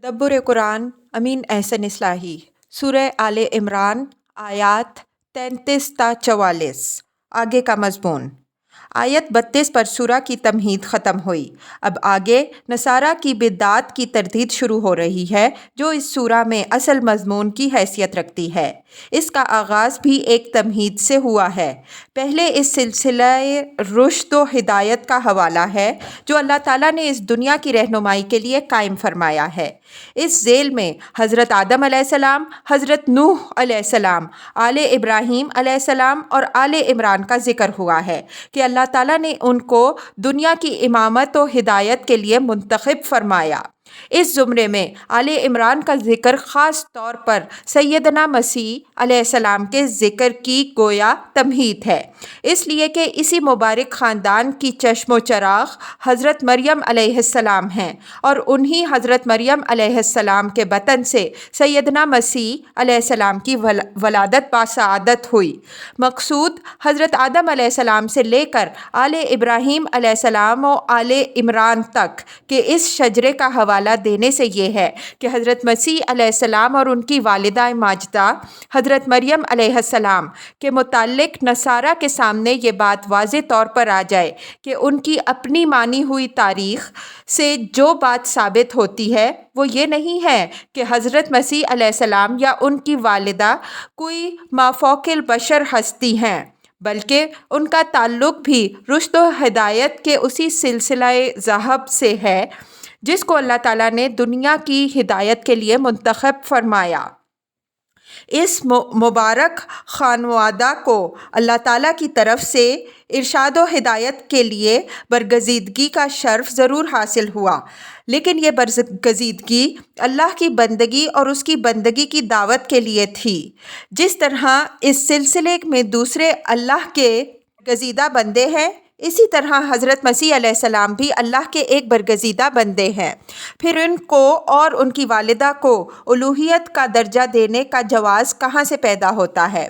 تدبر قرآن امین احسن اصلاحی سورہ آل عمران آیات 33 تا 44۔ آگے کا مضمون۔ آیت 32 پر سورہ کی تمہید ختم ہوئی۔ اب آگے نصارہ کی بدعات کی تردید شروع ہو رہی ہے جو اس سورہ میں اصل مضمون کی حیثیت رکھتی ہے۔ اس کا آغاز بھی ایک تمہید سے ہوا ہے۔ پہلے اس سلسلہ رشد و ہدایت کا حوالہ ہے جو اللہ تعالیٰ نے اس دنیا کی رہنمائی کے لیے قائم فرمایا ہے۔ اس ذیل میں حضرت آدم علیہ السلام، حضرت نوح علیہ السلام، آل ابراہیم علیہ السلام اور آل عمران کا ذکر ہوا ہے کہ اللہ تعالیٰ نے ان کو دنیا کی امامت و ہدایت کے لیے منتخب فرمایا۔ اس زمرے میں آل عمران کا ذکر خاص طور پر سیدنا مسیح علیہ السلام کے ذکر کی گویا تمہید ہے، اس لیے کہ اسی مبارک خاندان کی چشم و چراغ حضرت مریم علیہ السلام ہیں اور انہی حضرت مریم علیہ السلام کے بطن سے سیدنا مسیح علیہ السلام کی ولادت باسعادت ہوئی۔ مقصود حضرت آدم علیہ السلام سے لے کر آل ابراہیم علیہ السلام و آل عمران تک کے اس شجرے کا حوالہ دینے سے یہ ہے کہ حضرت مسیح علیہ السلام اور ان کی والدہ ماجدہ حضرت مریم علیہ السلام کے متعلق نصارہ کے سامنے یہ بات واضح طور پر آ جائے کہ ان کی اپنی مانی ہوئی تاریخ سے جو بات ثابت ہوتی ہے وہ یہ نہیں ہے کہ حضرت مسیح علیہ السلام یا ان کی والدہ کوئی مافوق البشر ہستی ہیں، بلکہ ان کا تعلق بھی رشد و ہدایت کے اسی سلسلہ ذہب سے ہے جس کو اللہ تعالیٰ نے دنیا کی ہدایت کے لیے منتخب فرمایا۔ اس مبارک خانوادہ کو اللہ تعالیٰ کی طرف سے ارشاد و ہدایت کے لیے برگزیدگی کا شرف ضرور حاصل ہوا، لیکن یہ برگزیدگی اللہ کی بندگی اور اس کی بندگی کی دعوت کے لیے تھی۔ جس طرح اس سلسلے میں دوسرے اللہ کے برگزیدہ بندے ہیں، اسی طرح حضرت مسیح علیہ السلام بھی اللہ کے ایک برگزیدہ بندے ہیں۔ پھر ان کو اور ان کی والدہ کو الوہیت کا درجہ دینے کا جواز کہاں سے پیدا ہوتا ہے؟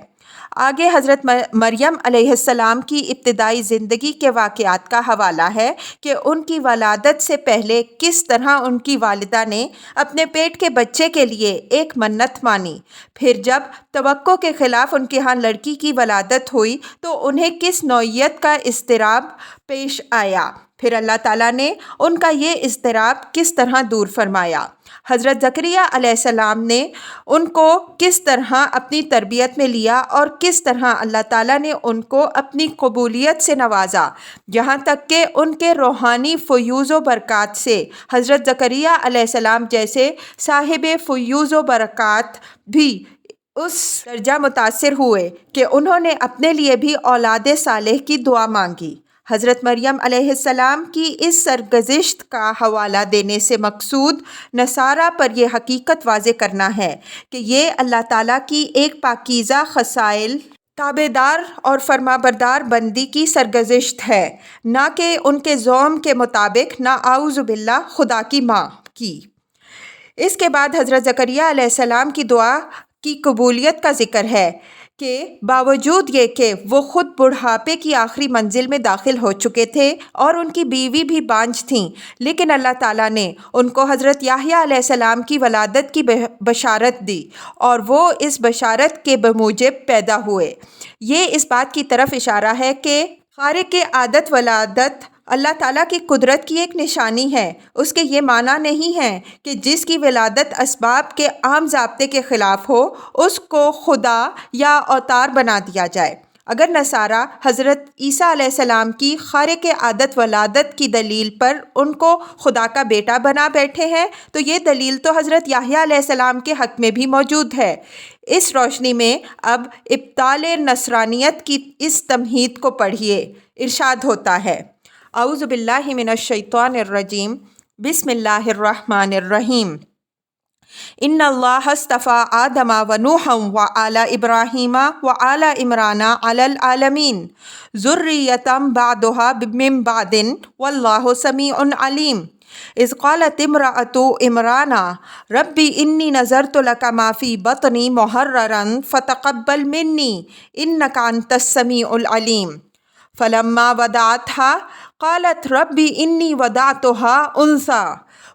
آگے حضرت مریم علیہ السلام کی ابتدائی زندگی کے واقعات کا حوالہ ہے کہ ان کی ولادت سے پہلے کس طرح ان کی والدہ نے اپنے پیٹ کے بچے کے لیے ایک منت مانی، پھر جب توقع کے خلاف ان کے ہاں لڑکی کی ولادت ہوئی تو انہیں کس نوعیت کا اضطراب پیش آیا، پھر اللہ تعالیٰ نے ان کا یہ اضطراب کس طرح دور فرمایا۔ حضرت زکریا علیہ السلام نے ان کو کس طرح اپنی تربیت میں لیا اور کس طرح اللہ تعالیٰ نے ان کو اپنی قبولیت سے نوازا، یہاں تک کہ ان کے روحانی فیوز و برکات سے حضرت زکریا علیہ السلام جیسے صاحب فیوز و برکات بھی اس درجہ متاثر ہوئے کہ انہوں نے اپنے لیے بھی اولاد صالح کی دعا مانگی۔ حضرت مریم علیہ السلام کی اس سرگزشت کا حوالہ دینے سے مقصود نصارہ پر یہ حقیقت واضح کرنا ہے کہ یہ اللہ تعالیٰ کی ایک پاکیزہ خصائل تابعدار اور فرمانبردار بندی کی سرگزشت ہے، نہ کہ ان کے زعم کے مطابق، نہ اعوذ باللہ خدا کی ماں کی۔ اس کے بعد حضرت زکریا علیہ السلام کی دعا کی قبولیت کا ذکر ہے کہ باوجود یہ کہ وہ خود بڑھاپے کی آخری منزل میں داخل ہو چکے تھے اور ان کی بیوی بھی بانجھ تھیں، لیکن اللہ تعالیٰ نے ان کو حضرت یحییٰ علیہ السلام کی ولادت کی بشارت دی اور وہ اس بشارت کے بموجب پیدا ہوئے۔ یہ اس بات کی طرف اشارہ ہے کہ خارق عادت ولادت اللہ تعالیٰ کی قدرت کی ایک نشانی ہے۔ اس کے یہ معنی نہیں ہے کہ جس کی ولادت اسباب کے عام ضابطے کے خلاف ہو اس کو خدا یا اوتار بنا دیا جائے۔ اگر نصارہ حضرت عیسیٰ علیہ السلام کی خارق عادت ولادت کی دلیل پر ان کو خدا کا بیٹا بنا بیٹھے ہیں تو یہ دلیل تو حضرت یحییٰ علیہ السلام کے حق میں بھی موجود ہے۔ اس روشنی میں اب ابطال نصرانیت کی اس تمہید کو پڑھیے۔ ارشاد ہوتا ہے، اعوذ باللہ من الشیطان الرجیم، بسم اللہ الرحمن الرحیم۔ ان اللہ اصطفیٰ آدم و نوحا و آل ابراہیم و آل عمران علی العالمین ذریۃ بعضها من بعض واللہ سمیع علیم۔ اذ قالت امرأة عمران رب انی نذرت لک ما فی بطنی محررا فتقبل منی انک انت السمیع العلیم۔ فلما وضعتها قالت رب انی وضعتها انثی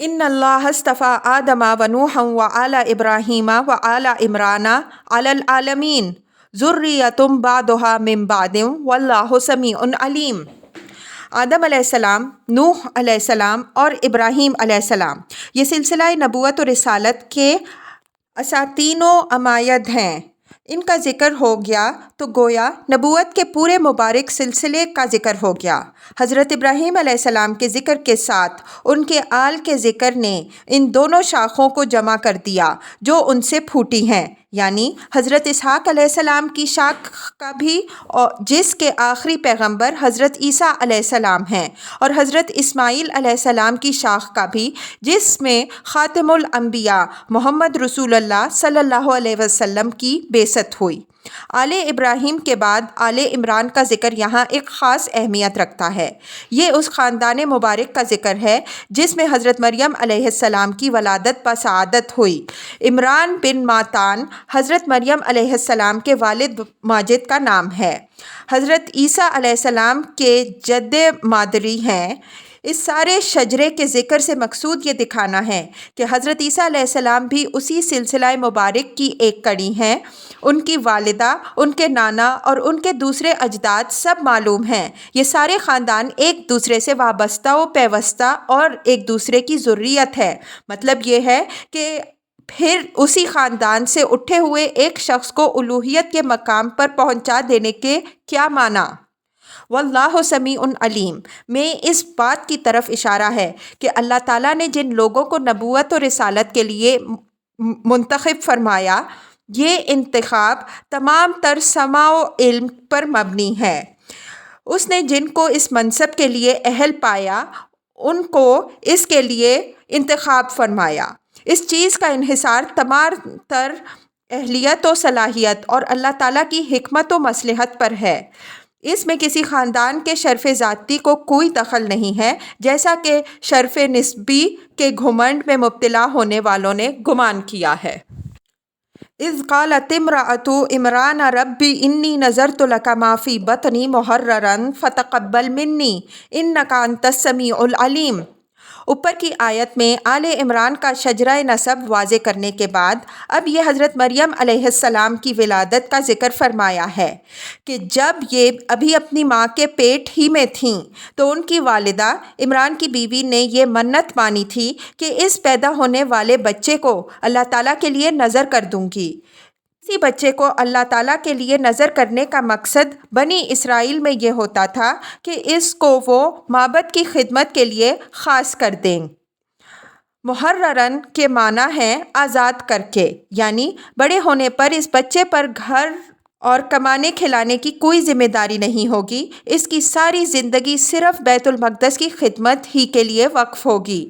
ان اللہ استفا آدم و نوحا و آل ابراہیم و آل عمران علی العالمین ذریۃ بعضھا من بعض واللہ سمیع علیم۔ آدم علیہ السلام، نوح علیہ السلام اور ابراہیم علیہ السلام یہ سلسلہ نبوت و رسالت کے اساطین و امائد ہیں۔ ان کا ذکر ہو گیا تو گویا نبوت کے پورے مبارک سلسلے کا ذکر ہو گیا۔ حضرت ابراہیم علیہ السلام کے ذکر کے ساتھ ان کے آل کے ذکر نے ان دونوں شاخوں کو جمع کر دیا جو ان سے پھوٹی ہیں، یعنی حضرت اسحاق علیہ السلام کی شاخ کا بھی، جس کے آخری پیغمبر حضرت عیسیٰ علیہ السلام ہیں، اور حضرت اسماعیل علیہ السلام کی شاخ کا بھی، جس میں خاتم الانبیاء محمد رسول اللہ صلی اللہ علیہ وسلم کی بعثت ہوئی۔ آل ابراہیم کے بعد آل عمران کا ذکر یہاں ایک خاص اہمیت رکھتا ہے۔ یہ اس خاندان مبارک کا ذکر ہے جس میں حضرت مریم علیہ السلام کی ولادت بسعادت ہوئی۔ عمران بن ماتان حضرت مریم علیہ السلام کے والد ماجد کا نام ہے، حضرت عیسیٰ علیہ السلام کے جد مادری ہیں۔ اس سارے شجرے کے ذکر سے مقصود یہ دکھانا ہے کہ حضرت عیسیٰ علیہ السلام بھی اسی سلسلہ مبارک کی ایک کڑی ہیں۔ ان کی والدہ، ان کے نانا اور ان کے دوسرے اجداد سب معلوم ہیں۔ یہ سارے خاندان ایک دوسرے سے وابستہ و پیوستہ اور ایک دوسرے کی ذریت ہے۔ مطلب یہ ہے کہ پھر اسی خاندان سے اٹھے ہوئے ایک شخص کو الوہیت کے مقام پر پہنچا دینے کے کیا معنی؟ واللہ سمیع علیم میں اس بات کی طرف اشارہ ہے کہ اللہ تعالیٰ نے جن لوگوں کو نبوت و رسالت کے لیے منتخب فرمایا، یہ انتخاب تمام تر سماع و علم پر مبنی ہے۔ اس نے جن کو اس منصب کے لیے اہل پایا ان کو اس کے لیے انتخاب فرمایا۔ اس چیز کا انحصار تمام تر اہلیت و صلاحیت اور اللہ تعالیٰ کی حکمت و مصلحت پر ہے۔ اس میں کسی خاندان کے شرف ذاتی کو کوئی دخل نہیں ہے، جیسا کہ شرف نسبی کے گھمنڈ میں مبتلا ہونے والوں نے گمان کیا ہے۔ اذ قالت امرأۃ عمران ربی انی نذرت لک ما فی بطنی محررا فتقبل منی انک انت السمیع العلیم۔ اوپر کی آیت میں آل عمران کا شجرہ نسب واضح کرنے کے بعد اب یہ حضرت مریم علیہ السلام کی ولادت کا ذکر فرمایا ہے کہ جب یہ ابھی اپنی ماں کے پیٹ ہی میں تھیں تو ان کی والدہ عمران کی بیوی نے یہ منت مانی تھی کہ اس پیدا ہونے والے بچے کو اللہ تعالیٰ کے لیے نذر کر دوں گی۔ اسی بچے کو اللہ تعالیٰ کے لیے نذر کرنے کا مقصد بنی اسرائیل میں یہ ہوتا تھا کہ اس کو وہ معبد کی خدمت کے لیے خاص کر دیں۔ محررن کے معنی ہیں آزاد کر کے، یعنی بڑے ہونے پر اس بچے پر گھر اور کمانے کھلانے کی کوئی ذمہ داری نہیں ہوگی، اس کی ساری زندگی صرف بیت المقدس کی خدمت ہی کے لیے وقف ہوگی۔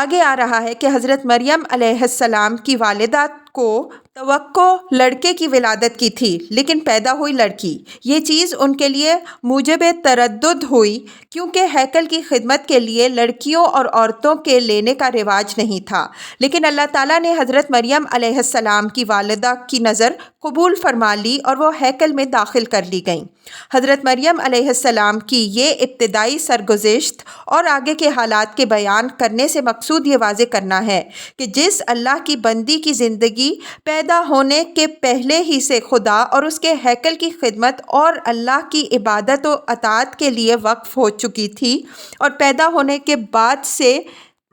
آگے آ رہا ہے کہ حضرت مریم علیہ السلام کی والدہ کو توقع لڑکے کی ولادت کی تھی لیکن پیدا ہوئی لڑکی۔ یہ چیز ان کے لیے موجب تردد ہوئی کیونکہ ہیکل کی خدمت کے لیے لڑکیوں اور عورتوں کے لینے کا رواج نہیں تھا، لیکن اللہ تعالیٰ نے حضرت مریم علیہ السلام کی والدہ کی نظر قبول فرما لی اور وہ ہیکل میں داخل کر لی گئیں۔ حضرت مریم علیہ السلام کی یہ ابتدائی سرگزشت اور آگے کے حالات کے بیان کرنے سے مقصود یہ واضح کرنا ہے کہ جس اللہ کی بندی کی زندگی پیدا ہونے کے پہلے ہی سے خدا اور اس کے ہیکل کی خدمت اور اللہ کی عبادت و اطاعت کے لیے وقف ہو چکی تھی، اور پیدا ہونے کے بعد سے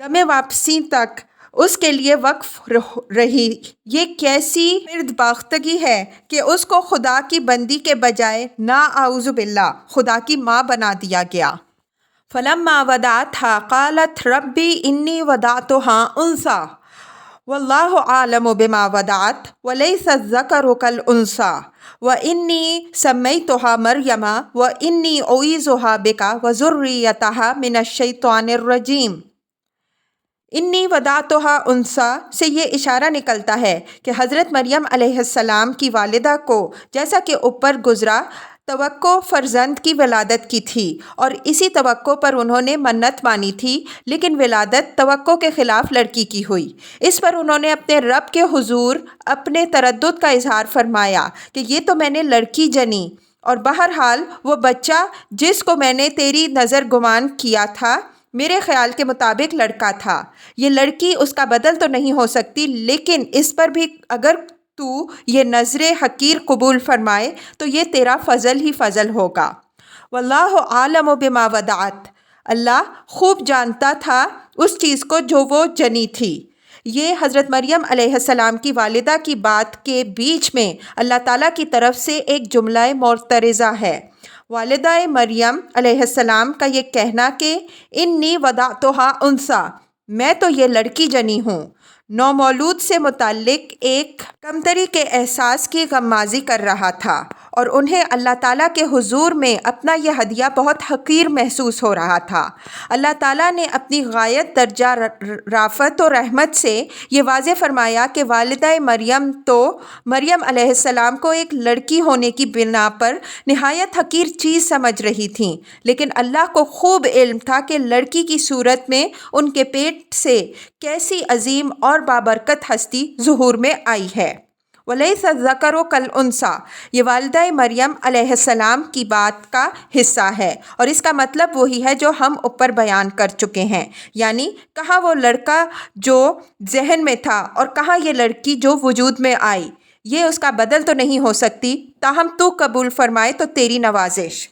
دم واپسی تک اس کے لیے وقف رہی، یہ کیسی مردباختگی ہے کہ اس کو خدا کی بندی کے بجائے ناعوذ باللہ خدا کی ماں بنا دیا گیا۔ فلما ودعتها قالت ربی انی وضعتها انثی واللہ اعلم بما وضعت ولیس الذکر کالانثی وانی سمیتها مریم وانی اعیذها بک وذریتها من الشیطان الرجیم۔ انی وضعتها انثی سے یہ اشارہ نکلتا ہے کہ حضرت مریم علیہ السلام کی والدہ کو، جیسا کہ اوپر گزرا، توقع فرزند کی ولادت کی تھی اور اسی توقع پر انہوں نے منت مانی تھی، لیکن ولادت توقع کے خلاف لڑکی کی ہوئی۔ اس پر انہوں نے اپنے رب کے حضور اپنے تردد کا اظہار فرمایا کہ یہ تو میں نے لڑکی جنی، اور بہرحال وہ بچہ جس کو میں نے تیری نظر گمان کیا تھا میرے خیال کے مطابق لڑکا تھا، یہ لڑکی اس کا بدل تو نہیں ہو سکتی، لیکن اس پر بھی اگر تو یہ نظر حقیر قبول فرمائے تو یہ تیرا فضل ہی فضل ہوگا۔ واللہ عالم بما ودعت، اللہ خوب جانتا تھا اس چیز کو جو وہ جنی تھی۔ یہ حضرت مریم علیہ السلام کی والدہ کی بات کے بیچ میں اللہ تعالیٰ کی طرف سے ایک جملہ معترضہ ہے۔ والدہ مریم علیہ السلام کا یہ کہنا کہ انی وضعتھا انثی، میں تو یہ لڑکی جنی ہوں، نومولود سے متعلق ایک کمتری کے احساس کی غمازی کر رہا تھا، اور انہیں اللہ تعالیٰ کے حضور میں اپنا یہ ہدیہ بہت حقیر محسوس ہو رہا تھا۔ اللہ تعالیٰ نے اپنی غایت درجہ رافت و رحمت سے یہ واضح فرمایا کہ والدہ مریم تو مریم علیہ السلام کو ایک لڑکی ہونے کی بنا پر نہایت حقیر چیز سمجھ رہی تھیں، لیکن اللہ کو خوب علم تھا کہ لڑکی کی صورت میں ان کے پیٹ سے کیسی عظیم اور بابرکت ہستی ظہور میں آئی ہے۔ وَلَيْسَ الذَّكَرُ كَالْأُنثىٰ، یہ والدہ مریم علیہ السلام کی بات کا حصہ ہے، اور اس کا مطلب وہی ہے جو ہم اوپر بیان کر چکے ہیں، یعنی کہاں وہ لڑکا جو ذہن میں تھا اور کہاں یہ لڑکی جو وجود میں آئی، یہ اس کا بدل تو نہیں ہو سکتی، تاہم تو قبول فرمائے تو تیری نوازش۔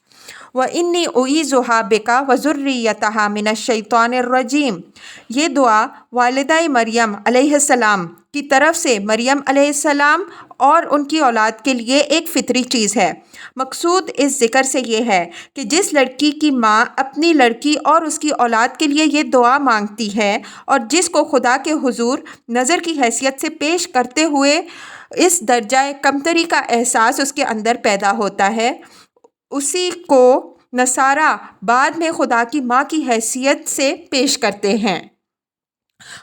وَإِنِّي أُعِيذُهَا بِكَ وَذُرِّيَّتَهَا مِنَ الشَّيْطَانِ الرَّجِيمِ، یہ دعا والدہ مریم علیہ السلام کی طرف سے مریم علیہ السلام اور ان کی اولاد کے لیے ایک فطری چیز ہے۔ مقصود اس ذکر سے یہ ہے کہ جس لڑکی کی ماں اپنی لڑکی اور اس کی اولاد کے لیے یہ دعا مانگتی ہے اور جس کو خدا کے حضور نظر کی حیثیت سے پیش کرتے ہوئے اس درجہ کمتری کا احساس اس کے اندر پیدا ہوتا ہے، اسی کو نصارہ بعد میں خدا کی ماں کی حیثیت سے پیش کرتے ہیں۔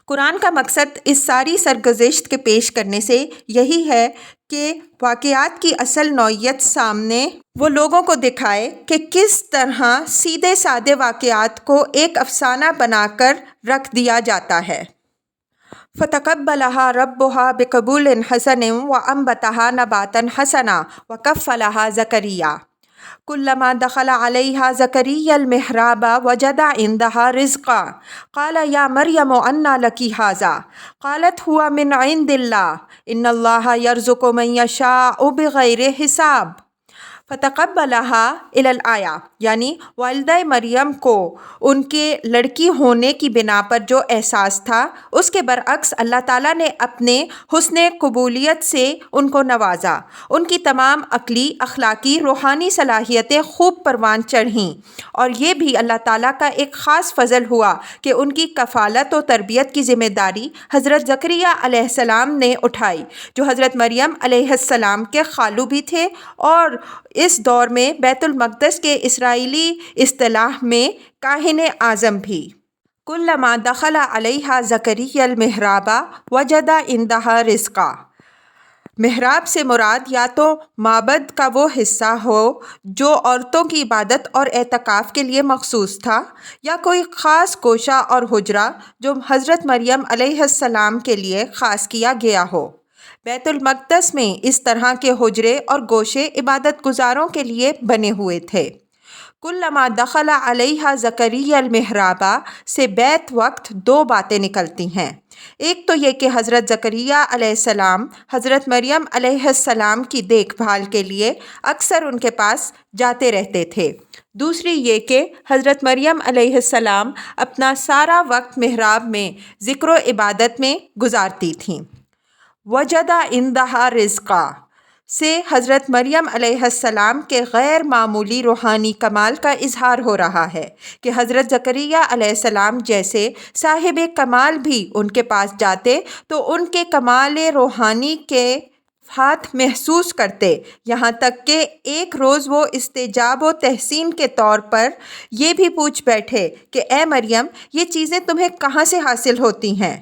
قرآن کا مقصد اس ساری سرگزشت کے پیش کرنے سے یہی ہے کہ واقعات کی اصل نوعیت سامنے وہ لوگوں کو دکھائے کہ کس طرح سیدھے سادے واقعات کو ایک افسانہ بنا کر رکھ دیا جاتا ہے۔ فَتَقَبَّلَهَا رَبُّهَا بِقَبُولٍ حَسَنٍ وَأَنبَتَهَا نَبَاتًا حَسَنًا وَكَفَّلَهَا زَكَرِيَّا كُلَّمَا دَخَلَ عَلَيْهَا زَكَرِيَّا الْمِحْرَابَ وَجَدَ عِندَهَا رِزْقًا قَالَ يَا مَرْيَمُ أَنَّىٰ لَكِ هَٰذَا قَالَتْ هُوَ مِنْ عِندِ اللَّهِ إِنَّ اللَّهَ يَرْزُقُ مَن يَشَاءُ بِغَيْرِ حِسَابٍ۔ فَتَقَبَّلَهَا إِلَى الْآيَةِ، یعنی والدہ مریم کو ان کے لڑکی ہونے کی بنا پر جو احساس تھا، اس کے برعکس اللہ تعالیٰ نے اپنے حسن قبولیت سے ان کو نوازا، ان کی تمام عقلی، اخلاقی، روحانی صلاحیتیں خوب پروان چڑھیں، اور یہ بھی اللہ تعالیٰ کا ایک خاص فضل ہوا کہ ان کی کفالت و تربیت کی ذمہ داری حضرت زکریا علیہ السلام نے اٹھائی، جو حضرت مریم علیہ السلام کے خالو بھی تھے اور اس دور میں بیت المقدس کے اسرائیلی اصطلاح میں کاہن اعظم بھی۔ کلما دخل علیہا زکریا المحراب وجد عندہا رزقا، محراب سے مراد یا تو معبد کا وہ حصہ ہو جو عورتوں کی عبادت اور اعتکاف کے لیے مخصوص تھا، یا کوئی خاص گوشہ اور حجرہ جو حضرت مریم علیہ السلام کے لیے خاص کیا گیا ہو۔ بیت المقدس میں اس طرح کے حجرے اور گوشے عبادت گزاروں کے لیے بنے ہوئے تھے۔ کلما دخل علیہا زکریا المحراب سے بیت وقت دو باتیں نکلتی ہیں۔ ایک تو یہ کہ حضرت زکریا علیہ السلام حضرت مریم علیہ السلام کی دیکھ بھال کے لیے اکثر ان کے پاس جاتے رہتے تھے۔ دوسری یہ کہ حضرت مریم علیہ السلام اپنا سارا وقت محراب میں ذکر و عبادت میں گزارتی تھیں۔ وجد عندہا رزقا سے حضرت مریم علیہ السلام کے غیر معمولی روحانی کمال کا اظہار ہو رہا ہے کہ حضرت زکریا علیہ السلام جیسے صاحب کمال بھی ان کے پاس جاتے تو ان کے کمال روحانی کے ہاتھ محسوس کرتے، یہاں تک کہ ایک روز وہ استجاب و تحسین کے طور پر یہ بھی پوچھ بیٹھے کہ اے مریم، یہ چیزیں تمہیں کہاں سے حاصل ہوتی ہیں؟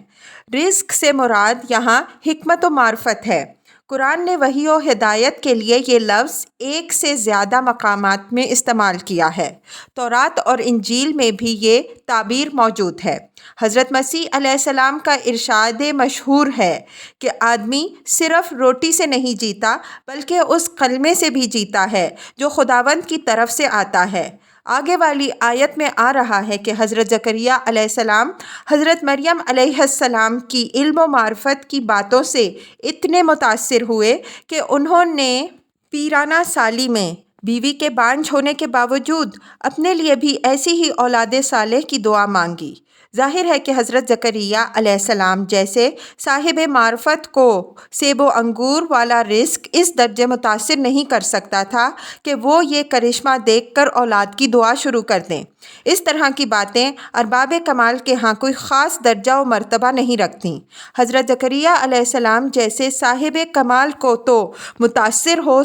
رزق سے مراد یہاں حکمت و معرفت ہے۔ قرآن نے وحی و ہدایت کے لیے یہ لفظ ایک سے زیادہ مقامات میں استعمال کیا ہے۔ تورات اور انجیل میں بھی یہ تعبیر موجود ہے۔ حضرت مسیح علیہ السلام کا ارشاد مشہور ہے کہ آدمی صرف روٹی سے نہیں جیتا بلکہ اس کلمے سے بھی جیتا ہے جو خداوند کی طرف سے آتا ہے۔ آگے والی آیت میں آ رہا ہے کہ حضرت زکریا علیہ السلام حضرت مریم علیہ السلام کی علم و معرفت کی باتوں سے اتنے متاثر ہوئے کہ انہوں نے پیرانہ سالی میں بیوی کے بانجھ ہونے کے باوجود اپنے لیے بھی ایسی ہی اولاد صالح کی دعا مانگی۔ ظاہر ہے کہ حضرت زکریا علیہ السلام جیسے صاحب معرفت کو سیب و انگور والا رزق اس درجے متاثر نہیں کر سکتا تھا کہ وہ یہ کرشمہ دیکھ کر اولاد کی دعا شروع کر دیں۔ اس طرح کی باتیں ارباب کمال کے ہاں کوئی خاص درجہ و مرتبہ نہیں رکھتیں۔ حضرت زکریا علیہ السلام جیسے صاحب کمال کو تو متاثر ہو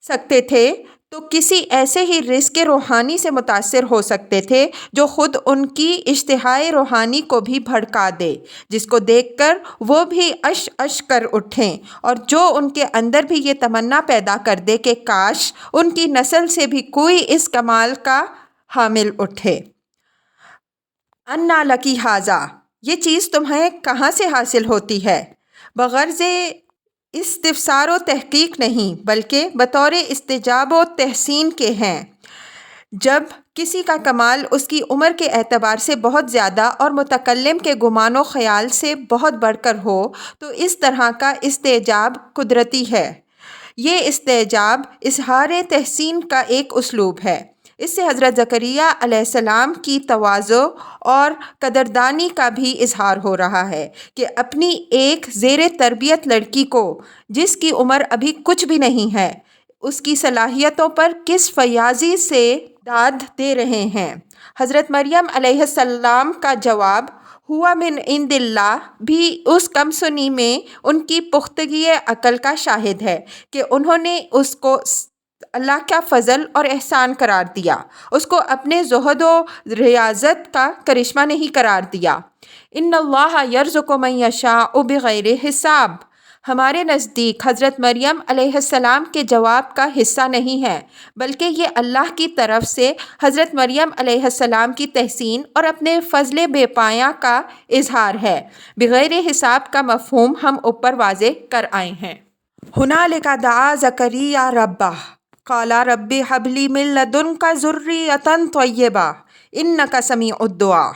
سکتے تھے تو کسی ایسے ہی رزق روحانی سے متاثر ہو سکتے تھے جو خود ان کی اشتہائے روحانی کو بھی بھڑکا دے، جس کو دیکھ کر وہ بھی اش اش کر اٹھیں، اور جو ان کے اندر بھی یہ تمنا پیدا کر دے کہ کاش ان کی نسل سے بھی کوئی اس کمال کا حامل اٹھے۔ اَنَّىٰ لَكِ هَٰذَا، یہ چیز تمہیں کہاں سے حاصل ہوتی ہے؟ بغرض استفسار و تحقیق نہیں بلکہ بطور استجاب و تحسین کے ہیں۔ جب کسی کا کمال اس کی عمر کے اعتبار سے بہت زیادہ اور متکلم کے گمان و خیال سے بہت بڑھ کر ہو تو اس طرح کا استعجاب قدرتی ہے۔ یہ استعجاب اظہار تحسین کا ایک اسلوب ہے۔ اس سے حضرت زکریا علیہ السلام کی تواضع اور قدردانی کا بھی اظہار ہو رہا ہے کہ اپنی ایک زیر تربیت لڑکی کو، جس کی عمر ابھی کچھ بھی نہیں ہے، اس کی صلاحیتوں پر کس فیاضی سے داد دے رہے ہیں۔ حضرت مریم علیہ السلام کا جواب ہوا من عند اللہ بھی اس کم سنی میں ان کی پختگی عقل کا شاہد ہے کہ انہوں نے اس کو اللہ کا فضل اور احسان قرار دیا، اس کو اپنے زہد و ریاضت کا کرشمہ نہیں قرار دیا۔ ان اللہ یرزق من یشاء بغیر حساب، ہمارے نزدیک حضرت مریم علیہ السلام کے جواب کا حصہ نہیں ہے، بلکہ یہ اللہ کی طرف سے حضرت مریم علیہ السلام کی تحسین اور اپنے فضل بے پایاں کا اظہار ہے۔ بغیر حساب کا مفہوم ہم اوپر واضح کر آئے ہیں۔ ہنالک دعا زکریا ربہ قال رب ہب لی من لدنک ذریۃ طیبہ انک سمیع الدعاء۔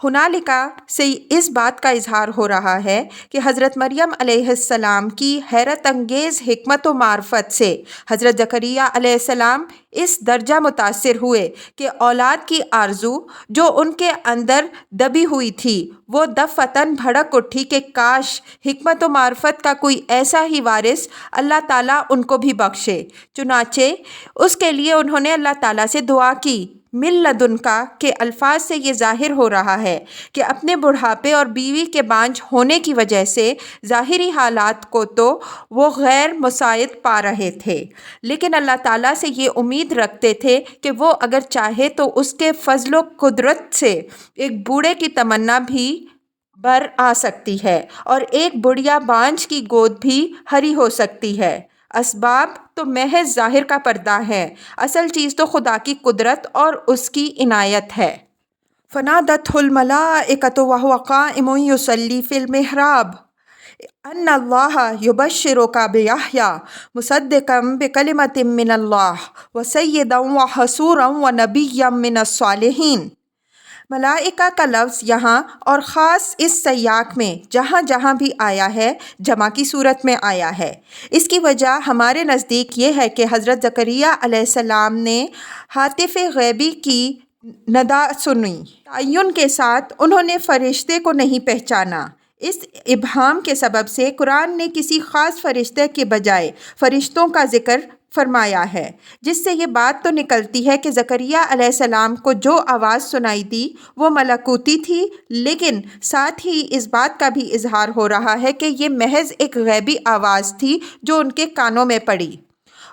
ہنالکا سے اس بات کا اظہار ہو رہا ہے کہ حضرت مریم علیہ السلام کی حیرت انگیز حکمت و معرفت سے حضرت زکریا علیہ السلام اس درجہ متاثر ہوئے کہ اولاد کی آرزو جو ان کے اندر دبی ہوئی تھی وہ دفعتاً بھڑک اٹھی کہ کاش حکمت و معرفت کا کوئی ایسا ہی وارث اللہ تعالیٰ ان کو بھی بخشے۔ چنانچہ اس کے لیے انہوں نے اللہ تعالیٰ سے دعا کی۔ من لدنکا کے الفاظ سے یہ ظاہر ہو رہا ہے کہ اپنے بڑھاپے اور بیوی کے بانجھ ہونے کی وجہ سے ظاہری حالات کو تو وہ غیر مساعد پا رہے تھے، لیکن اللہ تعالیٰ سے یہ امید رکھتے تھے کہ وہ اگر چاہے تو اس کے فضل و قدرت سے ایک بوڑھے کی تمنا بھی بر آ سکتی ہے اور ایک بڑھیا بانجھ کی گود بھی ہری ہو سکتی ہے۔ اسباب تو محض ظاہر کا پردہ ہے، اصل چیز تو خدا کی قدرت اور اس کی عنایت ہے۔ فنادتہ الملائکۃ وہو قائم یصلی فی المحراب ان اللہ یبشرک بیحییٰ مصدقا بکلمۃ من اللہ وسیدا وحصورا ونبیا من الصالحین۔ ملائکہ کا لفظ یہاں اور خاص اس سیاق میں جہاں جہاں بھی آیا ہے جمع کی صورت میں آیا ہے۔ اس کی وجہ ہمارے نزدیک یہ ہے کہ حضرت زکریا علیہ السلام نے ہاتف غیبی کی ندا سنی۔ تعین کے ساتھ انہوں نے فرشتے کو نہیں پہچانا۔ اس ابہام کے سبب سے قرآن نے کسی خاص فرشتے کے بجائے فرشتوں کا ذکر فرمایا ہے، جس سے یہ بات تو نکلتی ہے کہ زکریا علیہ السلام کو جو آواز سنائی دی وہ ملکوتی تھی، لیکن ساتھ ہی اس بات کا بھی اظہار ہو رہا ہے کہ یہ محض ایک غیبی آواز تھی جو ان کے کانوں میں پڑی۔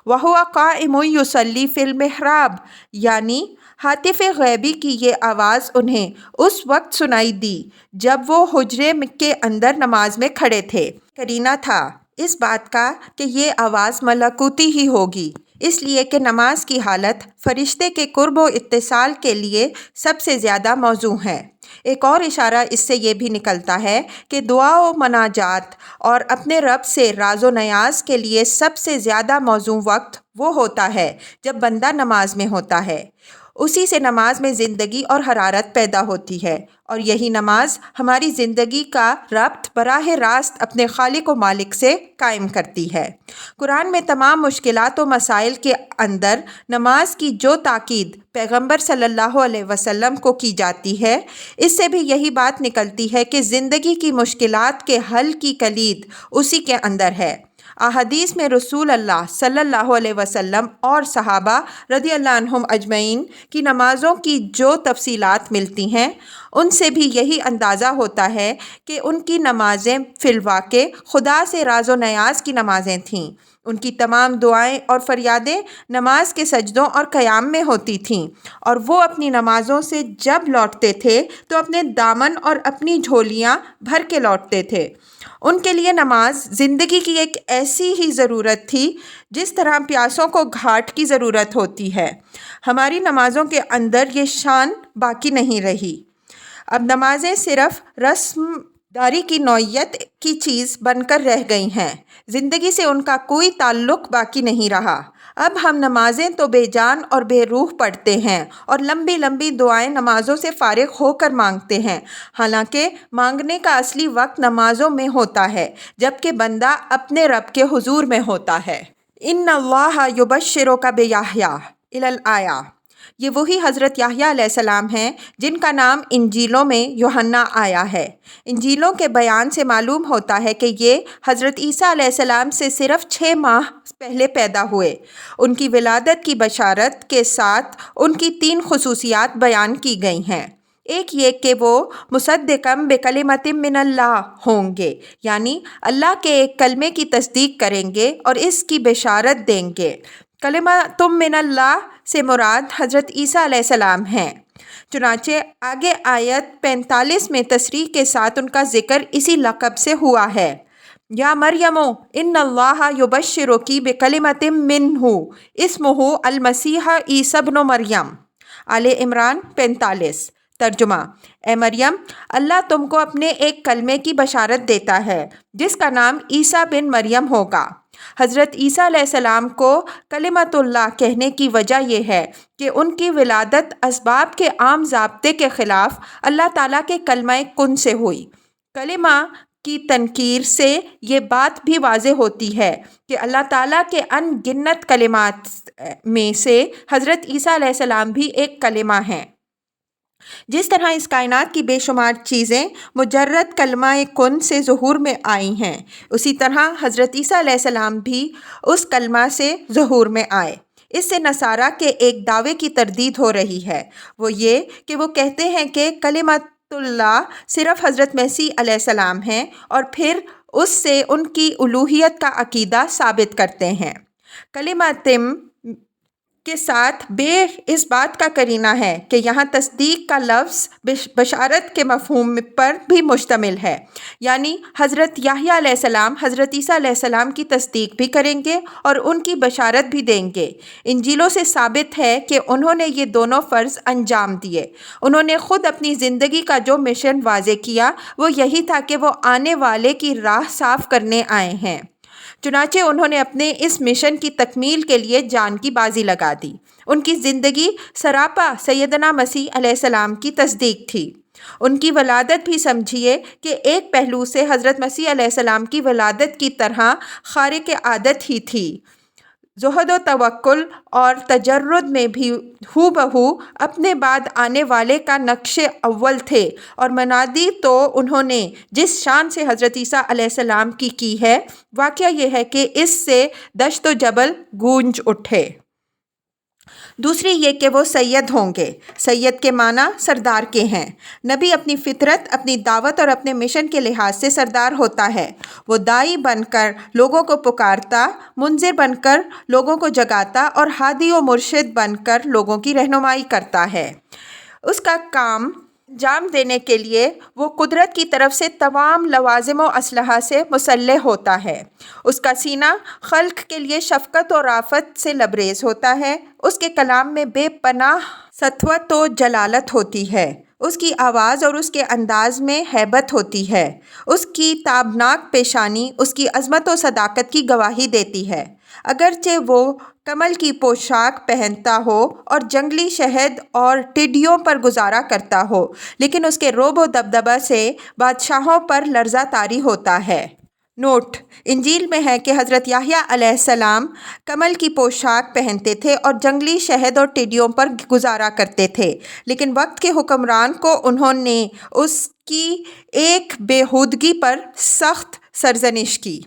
وَهُوَ قَائِمٌ يُصَلِّي فِي الْمِحْرَابِ، یعنی ہاتف غیبی کی یہ آواز انہیں اس وقت سنائی دی جب وہ حجرے کے اندر نماز میں کھڑے تھے۔ قرینہ تھا اس بات کا کہ یہ آواز ملکوتی ہی ہوگی، اس لیے کہ نماز کی حالت فرشتے کے قرب و اتصال کے لیے سب سے زیادہ موزوں ہے۔ ایک اور اشارہ اس سے یہ بھی نکلتا ہے کہ دعا و مناجات اور اپنے رب سے راز و نیاز کے لیے سب سے زیادہ موزوں وقت وہ ہوتا ہے جب بندہ نماز میں ہوتا ہے۔ اسی سے نماز میں زندگی اور حرارت پیدا ہوتی ہے، اور یہی نماز ہماری زندگی کا ربط براہ راست اپنے خالق و مالک سے قائم کرتی ہے۔ قرآن میں تمام مشکلات و مسائل کے اندر نماز کی جو تاکید پیغمبر صلی اللہ علیہ وسلم کو کی جاتی ہے، اس سے بھی یہی بات نکلتی ہے کہ زندگی کی مشکلات کے حل کی کلید اسی کے اندر ہے۔ احادیث میں رسول اللہ صلی اللہ علیہ وسلم اور صحابہ رضی اللہ عنہم اجمعین کی نمازوں کی جو تفصیلات ملتی ہیں، ان سے بھی یہی اندازہ ہوتا ہے کہ ان کی نمازیں فی الواقع خدا سے راز و نیاز کی نمازیں تھیں۔ ان کی تمام دعائیں اور فریادیں نماز کے سجدوں اور قیام میں ہوتی تھیں، اور وہ اپنی نمازوں سے جب لوٹتے تھے تو اپنے دامن اور اپنی جھولیاں بھر کے لوٹتے تھے۔ ان کے لیے نماز زندگی کی ایک ایسی ہی ضرورت تھی جس طرح پیاسوں کو گھاٹ کی ضرورت ہوتی ہے۔ ہماری نمازوں کے اندر یہ شان باقی نہیں رہی۔ اب نمازیں صرف رسم داری کی نوعیت کی چیز بن کر رہ گئی ہیں، زندگی سے ان کا کوئی تعلق باقی نہیں رہا۔ اب ہم نمازیں تو بے جان اور بے روح پڑھتے ہیں، اور لمبی لمبی دعائیں نمازوں سے فارغ ہو کر مانگتے ہیں، حالانکہ مانگنے کا اصلی وقت نمازوں میں ہوتا ہے جبکہ بندہ اپنے رب کے حضور میں ہوتا ہے۔ ان اللہ یبشرک بیحییٰ الآیہ، یہ وہی حضرت یحییٰ علیہ السلام ہیں جن کا نام انجیلوں میں یوحنا آیا ہے۔ انجیلوں کے بیان سے معلوم ہوتا ہے کہ یہ حضرت عیسیٰ علیہ السلام سے صرف 6 ماہ پہلے پیدا ہوئے۔ ان کی ولادت کی بشارت کے ساتھ ان کی 3 خصوصیات بیان کی گئی ہیں۔ ایک یہ کہ وہ مصدقاً بکلمۃ من اللہ ہوں گے، یعنی اللہ کے ایک کلمے کی تصدیق کریں گے اور اس کی بشارت دیں گے۔ کلمۃ من اللہ سے مراد حضرت عیسیٰ علیہ السلام ہیں۔ چنانچہ آگے آیت 45 میں تصریح کے ساتھ ان کا ذکر اسی لقب سے ہوا ہے۔ یا مریم ان اللہ یبشرکی بکلمۃ منہ اسمہ المسیح عیسی ابن مریم، آل عمران 45۔ ترجمہ: اے مریم، اللہ تم کو اپنے ایک کلمے کی بشارت دیتا ہے جس کا نام عیسیٰ بن مریم ہوگا۔ حضرت عیسیٰ علیہ السلام کو کلمۃ اللہ کہنے کی وجہ یہ ہے کہ ان کی ولادت اسباب کے عام ضابطے کے خلاف اللہ تعالیٰ کے کلمہ کن سے ہوئی۔ کلمہ کی تنکیر سے یہ بات بھی واضح ہوتی ہے کہ اللہ تعالیٰ کے ان گنت کلمات میں سے حضرت عیسیٰ علیہ السلام بھی ایک کلمہ ہیں۔ جس طرح اس کائنات کی بے شمار چیزیں مجرد کلمہ کن سے ظہور میں آئی ہیں، اسی طرح حضرت عیسیٰ علیہ السلام بھی اس کلمہ سے ظہور میں آئے۔ اس سے نصارہ کے ایک دعوے کی تردید ہو رہی ہے، وہ یہ کہ وہ کہتے ہیں کہ کلمۃ اللہ صرف حضرت مسیح علیہ السلام ہیں، اور پھر اس سے ان کی الوہیت کا عقیدہ ثابت کرتے ہیں۔ کلماتم کے ساتھ بے اس بات کا قرینہ ہے کہ یہاں تصدیق کا لفظ بشارت کے مفہوم پر بھی مشتمل ہے، یعنی حضرت یحییٰ علیہ السلام حضرت عیسیٰ علیہ السلام کی تصدیق بھی کریں گے اور ان کی بشارت بھی دیں گے۔ انجیلوں سے ثابت ہے کہ انہوں نے یہ دونوں فرض انجام دیے۔ انہوں نے خود اپنی زندگی کا جو مشن واضح کیا وہ یہی تھا کہ وہ آنے والے کی راہ صاف کرنے آئے ہیں۔ چنانچہ انہوں نے اپنے اس مشن کی تکمیل کے لیے جان کی بازی لگا دی۔ ان کی زندگی سراپا سیدنا مسیح علیہ السلام کی تصدیق تھی۔ ان کی ولادت بھی سمجھیے کہ ایک پہلو سے حضرت مسیح علیہ السلام کی ولادت کی طرح خارق عادت ہی تھی۔ زہد و توکل اور تجرد میں بھی ہو بہو اپنے بعد آنے والے کا نقش اول تھے، اور منادی تو انہوں نے جس شان سے حضرت عیسیٰ علیہ السلام کی ہے، واقعہ یہ ہے کہ اس سے دشت و جبل گونج اٹھے۔ دوسری یہ کہ وہ سید ہوں گے۔ سید کے معنی سردار کے ہیں۔ نبی اپنی فطرت، اپنی دعوت اور اپنے مشن کے لحاظ سے سردار ہوتا ہے۔ وہ داعی بن کر لوگوں کو پکارتا، منذر بن کر لوگوں کو جگاتا اور ہادی و مرشد بن کر لوگوں کی رہنمائی کرتا ہے۔ اس کا کام انجام دینے کے لیے وہ قدرت کی طرف سے تمام لوازم و اسلحہ سے مسلح ہوتا ہے۔ اس کا سینہ خلق کے لیے شفقت اور رافت سے لبریز ہوتا ہے۔ اس کے کلام میں بے پناہ سطوت و جلالت ہوتی ہے۔ اس کی آواز اور اس کے انداز میں ہیبت ہوتی ہے۔ اس کی تابناک پیشانی اس کی عظمت و صداقت کی گواہی دیتی ہے۔ اگرچہ وہ کمل کی پوشاک پہنتا ہو اور جنگلی شہد اور ٹڈیوں پر گزارا کرتا ہو، لیکن اس کے رعب و دبدبہ سے بادشاہوں پر لرزہ طاری ہوتا ہے۔ نوٹ: انجیل میں ہے کہ حضرت یحییٰ علیہ السلام کمل کی پوشاک پہنتے تھے اور جنگلی شہد اور ٹڈیوں پر گزارا کرتے تھے، لیکن وقت کے حکمران کو انہوں نے اس کی ایک بےہودگی پر سخت سرزنش کی۔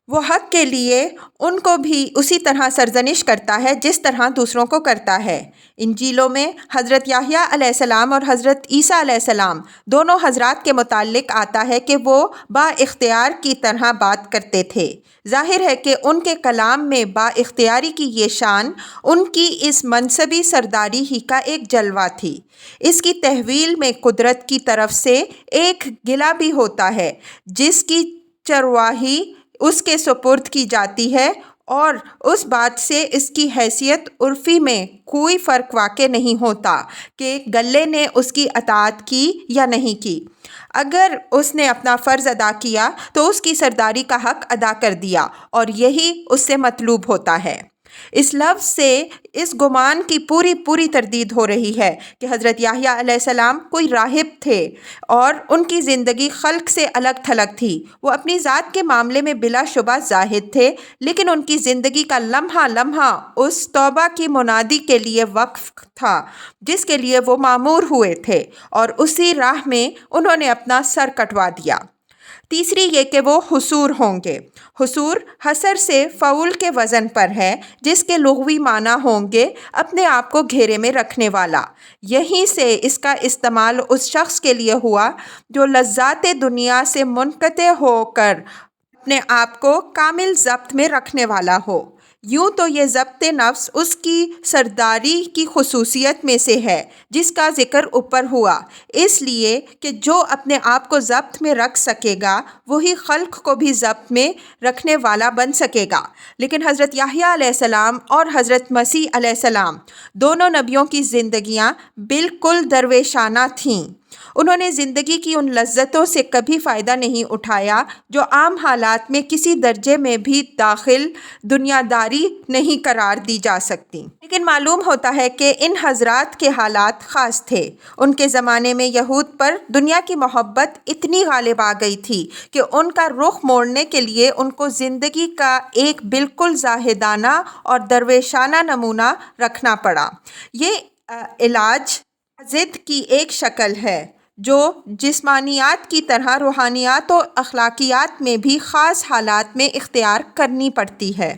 وہ حق کے لیے ان کو بھی اسی طرح سرزنش کرتا ہے جس طرح دوسروں کو کرتا ہے۔ انجیلوں میں حضرت یحییٰ علیہ السلام اور حضرت عیسیٰ علیہ السلام دونوں حضرات کے متعلق آتا ہے کہ وہ با اختیار کی طرح بات کرتے تھے۔ ظاہر ہے کہ ان کے کلام میں با اختیاری کی یہ شان ان کی اس منصبی سرداری ہی کا ایک جلوہ تھی۔ اس کی تحویل میں قدرت کی طرف سے ایک گلہ بھی ہوتا ہے جس کی چرواہی اس کے سپرد کی جاتی ہے، اور اس بات سے اس کی حیثیت عرفی میں کوئی فرق واقع نہیں ہوتا کہ گلے نے اس کی اطاعت کی یا نہیں کی۔ اگر اس نے اپنا فرض ادا کیا تو اس کی سرداری کا حق ادا کر دیا، اور یہی اس سے مطلوب ہوتا ہے۔ اس لفظ سے اس گمان کی پوری تردید ہو رہی ہے کہ حضرت یحییٰ علیہ السلام کوئی راہب تھے اور ان کی زندگی خلق سے الگ تھلگ تھی۔ وہ اپنی ذات کے معاملے میں بلا شبہ زاہد تھے، لیکن ان کی زندگی کا لمحہ لمحہ اس توبہ کی منادی کے لیے وقف تھا جس کے لیے وہ مامور ہوئے تھے، اور اسی راہ میں انہوں نے اپنا سر کٹوا دیا۔ تیسری یہ کہ وہ حصور ہوں گے۔ حصور حصر سے فعول کے وزن پر ہے، جس کے لغوی معنی ہوں گے اپنے آپ کو گھیرے میں رکھنے والا۔ یہیں سے اس کا استعمال اس شخص کے لیے ہوا جو لذات دنیا سے منقطع ہو کر اپنے آپ کو کامل ضبط میں رکھنے والا ہو۔ یوں تو یہ ضبط نفس اس کی سرداری کی خصوصیت میں سے ہے جس کا ذکر اوپر ہوا، اس لیے کہ جو اپنے آپ کو ضبط میں رکھ سکے گا وہی خلق کو بھی ضبط میں رکھنے والا بن سکے گا۔ لیکن حضرت یحییٰ علیہ السلام اور حضرت مسیح علیہ السلام دونوں نبیوں کی زندگیاں بالکل درویشانہ تھیں۔ انہوں نے زندگی کی ان لذتوں سے کبھی فائدہ نہیں اٹھایا جو عام حالات میں کسی درجے میں بھی داخل دنیاداری نہیں قرار دی جا سکتی۔ لیکن معلوم ہوتا ہے کہ ان حضرات کے حالات خاص تھے۔ ان کے زمانے میں یہود پر دنیا کی محبت اتنی غالب آ گئی تھی کہ ان کا رخ موڑنے کے لیے ان کو زندگی کا ایک بالکل زاہدانہ اور درویشانہ نمونہ رکھنا پڑا۔ یہ علاج ضد کی ایک شکل ہے جو جسمانیات کی طرح روحانیات و اخلاقیات میں بھی خاص حالات میں اختیار کرنی پڑتی ہے۔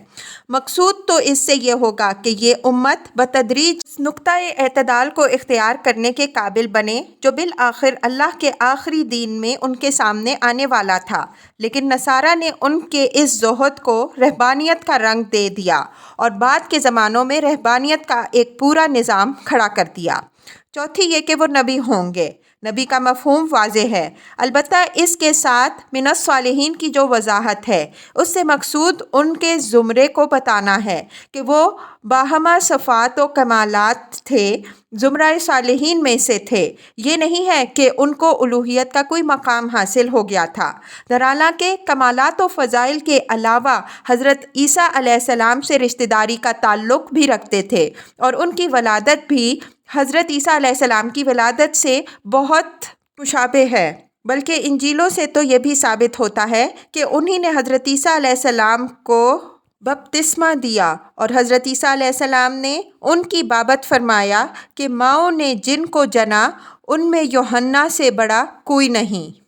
مقصود تو اس سے یہ ہوگا کہ یہ امت بتدریج اس نقطۂ اعتدال کو اختیار کرنے کے قابل بنے جو بالآخر اللہ کے آخری دین میں ان کے سامنے آنے والا تھا، لیکن نصارہ نے ان کے اس زہد کو رہبانیت کا رنگ دے دیا اور بعد کے زمانوں میں رہبانیت کا ایک پورا نظام کھڑا کر دیا۔ چوتھی یہ کہ وہ نبی ہوں گے۔ نبی کا مفہوم واضح ہے، البتہ اس کے ساتھ من الصالحین کی جو وضاحت ہے اس سے مقصود ان کے زمرے کو بتانا ہے کہ وہ باہمہ صفات و کمالات تھے، زمرہ صالحین میں سے تھے۔ یہ نہیں ہے کہ ان کو الوہیت کا کوئی مقام حاصل ہو گیا تھا، حالانکہ کمالات و فضائل کے علاوہ حضرت عیسیٰ علیہ السلام سے رشتہ داری کا تعلق بھی رکھتے تھے، اور ان کی ولادت بھی حضرت عیسیٰ علیہ السلام کی ولادت سے بہت مشابہ ہے۔ بلکہ انجیلوں سے تو یہ بھی ثابت ہوتا ہے کہ انہی نے حضرت عیسیٰ علیہ السلام کو بپتسمہ دیا، اور حضرت عیسیٰ علیہ السلام نے ان کی بابت فرمایا کہ ماؤں نے جن کو جنا ان میں یوحنا سے بڑا کوئی نہیں۔